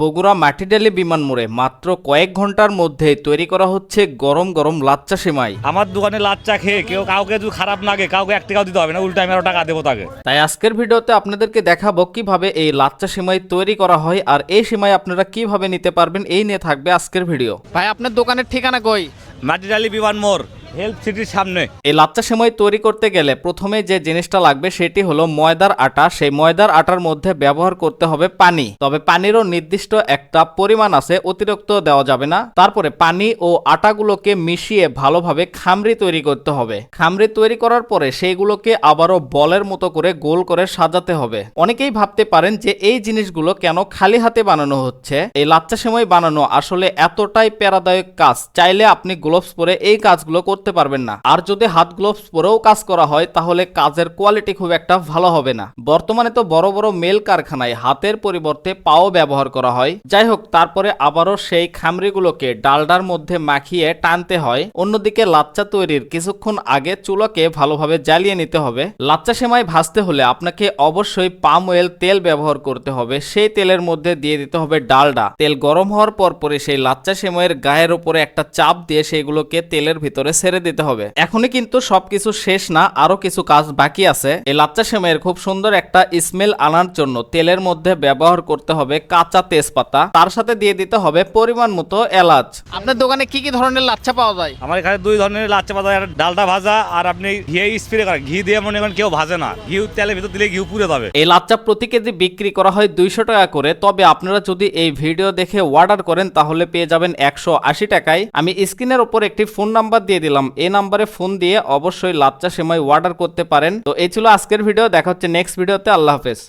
বগুড়া মাটিডালি বিমান মোড়ে মাত্র কয়েক ঘন্টার মধ্যে তৈরি করা হচ্ছে গরম গরম লাচ্চা সেমাই। আমার দোকানে লাচ্চা খেয়ে কেউ কাউকে যদি খারাপ লাগে কাউকে 1 টাকাও দিতে হবে না, উল্টা আমি আরো টাকা দেবো তাকে। তাই আজকের ভিডিওতে আপনাদেরকে দেখাবো কিভাবে এই লাচ্চা সেমাই তৈরি করা হয় আর এই সেমাই আপনারা কিভাবে নিতে পারবেন, এই নিয়ে থাকবে আজকের ভিডিও। ভাই আপনার দোকানের ঠিকানা কই? মাটিডালি বিমান মোড়, হেলথ সিটির সামনে। এই লাচ্চা সেমাই তৈরি করতে গেলে প্রথমে যে জিনিসটা লাগবে সেটি হলো ময়দার আটা। সেই ময়দার আটার মধ্যে ব্যবহার করতে হবে পানি, তবে পানিরও নির্দিষ্ট একটা পরিমাণ আছে, অতিরিক্ত দেওয়া যাবে না। তারপরে পানি ও আটাগুলোকে মিশিয়ে ভালোভাবে খামরি তৈরি করতে হবে। খামরি তৈরি করার পরে সেইগুলোকে আবারও বলের মতো করে গোল করে সাজাতে হবে। অনেকেই ভাবতে পারেন যে এই জিনিসগুলো কেন খালি হাতে বানানো হচ্ছে। এই লাচ্চা সেমাই বানানো আসলে এতটাই প্যারাদায়ক কাজ, চাইলে আপনি গ্লোভস পরে এই কাজগুলো করতে পারবেন না। আর যদি হাত গ্লোভস পরেও কাজ করা হয় তাহলে কাজের কোয়ালিটি খুব একটা ভালো হবে না। বর্তমানে তো বড় বড় মেল কারখানায় হাতের পরিবর্তে পাও ব্যবহার করা হয়। যাই হোক, তারপরে আবারও সেই খামরিগুলোকে ডালডার মধ্যে মাখিয়ে টানতে হয়। অন্যদিকে লাচ্চা তৈরির কিছুক্ষণ আগে চুলাকে ভালোভাবে জ্বালিয়ে নিতে হবে। লাচ্চা সেমাই ভাজতে হলে আপনাকে অবশ্যই পাম অয়েল তেল ব্যবহার করতে হবে। সেই তেলের মধ্যে দিয়ে দিতে হবে ডালডা। তেল গরম হওয়ার পরে সেই লাচ্চা সেমাইয়ের গায়ের উপরে একটা চাপ দিয়ে সেগুলোকে তেলের ভিতরে ছেড়ে দিতে হবে। এখনই কিন্তু সবকিছু শেষ না, আরো কিছু কাজ বাকি আছে। এই লাচ্চা সেমাইয়ের খুব সুন্দর একটা স্মেল আনার জন্য তেলের মধ্যে ব্যবহার করতে হবে কাঁচা তেজপাতা, তার সাথে দিয়ে দিতে হবে পরিমাণ মতো এলাচ। আপনার দোকানে কি কি ধরনের লাচ্চা পাওয়া যায়? আমার এখানে 2 ধরনের লাচ্চা পাতা, একটা ডালটা ভাজা আর আপনি ঘি স্প্রে করেন। ঘি দিয়ে মনে করেন কেউ ভাজে না, ঘি তেলের ভিতর দিলে ঘি পুড়ে যাবে। এই লাচ্চা প্রতি কেজি বিক্রি করা হয় 200 টাকা করে, তবে আপনারা যদি এই ভিডিও দেখে অর্ডার করেন তাহলে পেয়ে যাবেন 180 টাকায়। আমি স্ক্রিনের উপর একটি ফোন নাম্বার দিয়ে দিলাম, এই নাম্বারে ফোন দিয়ে অবশ্যই লাচ্চা সেমাই অর্ডার করতে পারেন। তো এই ছিল আজকের ভিডিও, দেখা হচ্ছে নেক্সট ভিডিওতে। আল্লাহ হাফেজ।